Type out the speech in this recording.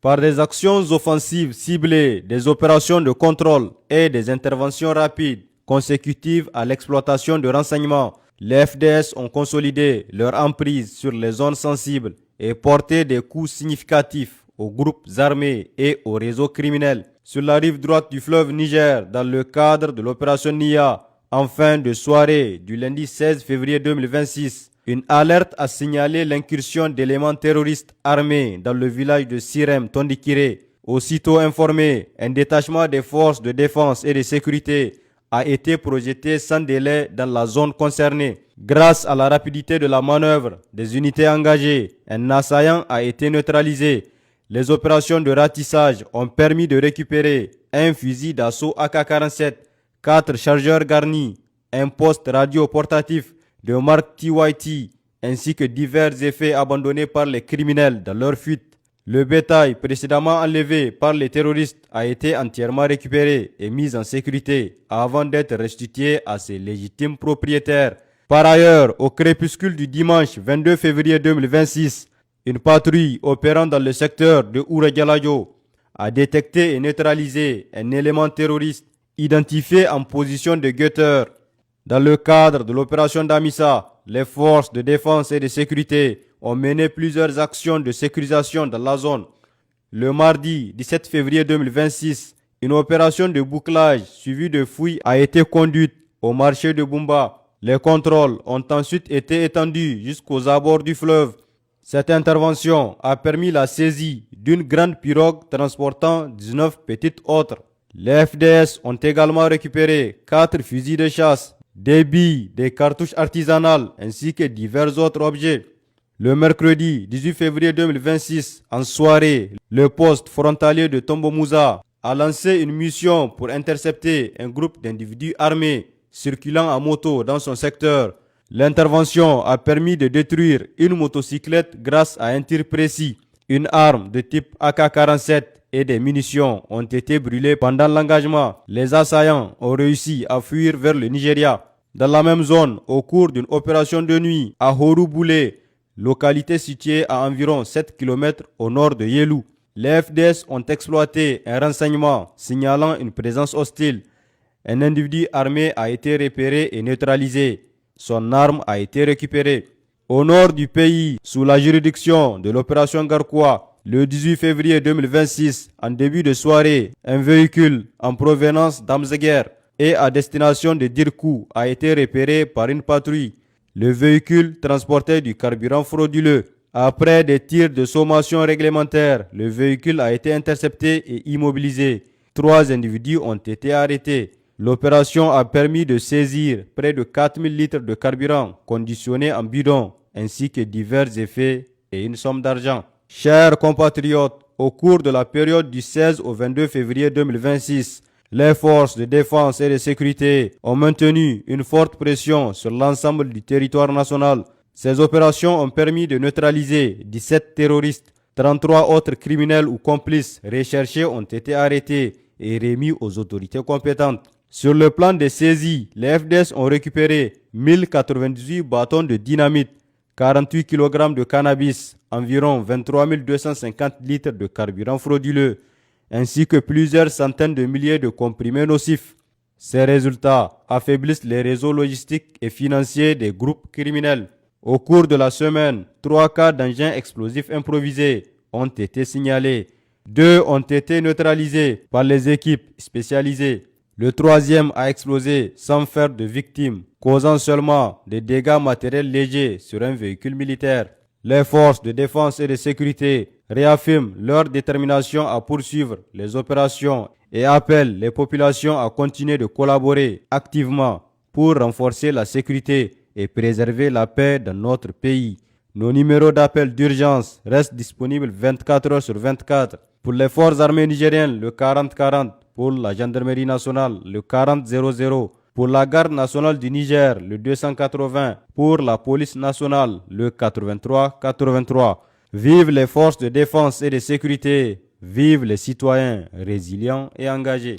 Par des actions offensives ciblées, des opérations de contrôle et des interventions rapides consécutives à l'exploitation de renseignements, les FDS ont consolidé leur emprise sur les zones sensibles et porté des coups significatifs aux groupes armés et aux réseaux criminels. Sur la rive droite du fleuve Niger, dans le cadre de l'opération NIA, en fin de soirée du lundi 16 février 2026, une alerte a signalé l'incursion d'éléments terroristes armés dans le village de Sirem Tondikire. Aussitôt informé, un détachement des forces de défense et de sécurité a été projeté sans délai dans la zone concernée. Grâce à la rapidité de la manœuvre des unités engagées, un assaillant a été neutralisé. Les opérations de ratissage ont permis de récupérer un fusil d'assaut AK-47, 4 chargeurs garnis, un poste radio portatif de marque TYT, ainsi que divers effets abandonnés par les criminels dans leur fuite. Le bétail précédemment enlevé par les terroristes a été entièrement récupéré et mis en sécurité avant d'être restitué à ses légitimes propriétaires. Par ailleurs, au crépuscule du dimanche 22 février 2026, une patrouille opérant dans le secteur de Ouregalayo a détecté et neutralisé un élément terroriste identifié en position de guetteur. Dans le cadre de l'opération Damissa, les forces de défense et de sécurité ont mené plusieurs actions de sécurisation dans la zone. Le mardi 17 février 2026, une opération de bouclage suivie de fouilles a été conduite au marché de Bumba. Les contrôles ont ensuite été étendus jusqu'aux abords du fleuve. Cette intervention a permis la saisie d'une grande pirogue transportant 19 petites autres. Les FDS ont également récupéré 4 fusils de chasse, des billes, des cartouches artisanales ainsi que divers autres objets. Le mercredi 18 février 2026, en soirée, le poste frontalier de Tombomouza a lancé une mission pour intercepter un groupe d'individus armés circulant en moto dans son secteur. L'intervention a permis de détruire une motocyclette grâce à un tir précis. Une arme de type AK-47 et des munitions ont été brûlées pendant l'engagement. Les assaillants ont réussi à fuir vers le Nigeria. Dans la même zone, au cours d'une opération de nuit à Horuboulé, localité située à environ 7 km au nord de Yelou, les FDS ont exploité un renseignement signalant une présence hostile. Un individu armé a été repéré et neutralisé. Son arme a été récupérée. Au nord du pays, sous la juridiction de l'opération Garkoua, le 18 février 2026, en début de soirée, un véhicule en provenance d'Amzeguer et à destination de Dirkou a été repéré par une patrouille. Le véhicule transportait du carburant frauduleux. Après des tirs de sommation réglementaire, le véhicule a été intercepté et immobilisé. 3 individus ont été arrêtés. L'opération a permis de saisir près de 4000 litres de carburant conditionné en bidon, ainsi que divers effets et une somme d'argent. Chers compatriotes, au cours de la période du 16 au 22 février 2026, les forces de défense et de sécurité ont maintenu une forte pression sur l'ensemble du territoire national. Ces opérations ont permis de neutraliser 17 terroristes. 33 autres criminels ou complices recherchés ont été arrêtés et remis aux autorités compétentes. Sur le plan des saisies, les FDS ont récupéré 1098 bâtons de dynamite, 48 kg de cannabis, environ 23 250 litres de carburant frauduleux, ainsi que plusieurs centaines de milliers de comprimés nocifs. Ces résultats affaiblissent les réseaux logistiques et financiers des groupes criminels. Au cours de la semaine, 3 cas d'engins explosifs improvisés ont été signalés. 2 ont été neutralisés par les équipes spécialisées. Le 3e a explosé sans faire de victimes, causant seulement des dégâts matériels légers sur un véhicule militaire. Les forces de défense et de sécurité réaffirment leur détermination à poursuivre les opérations et appellent les populations à continuer de collaborer activement pour renforcer la sécurité et préserver la paix dans notre pays. Nos numéros d'appel d'urgence restent disponibles 24 heures sur 24. Pour les forces armées nigériennes, le 40-40. Pour la gendarmerie nationale, le 40-00. Pour la garde nationale du Niger, le 280. Pour la police nationale, le 83-83. Vive les forces de défense et de sécurité. Vive les citoyens résilients et engagés.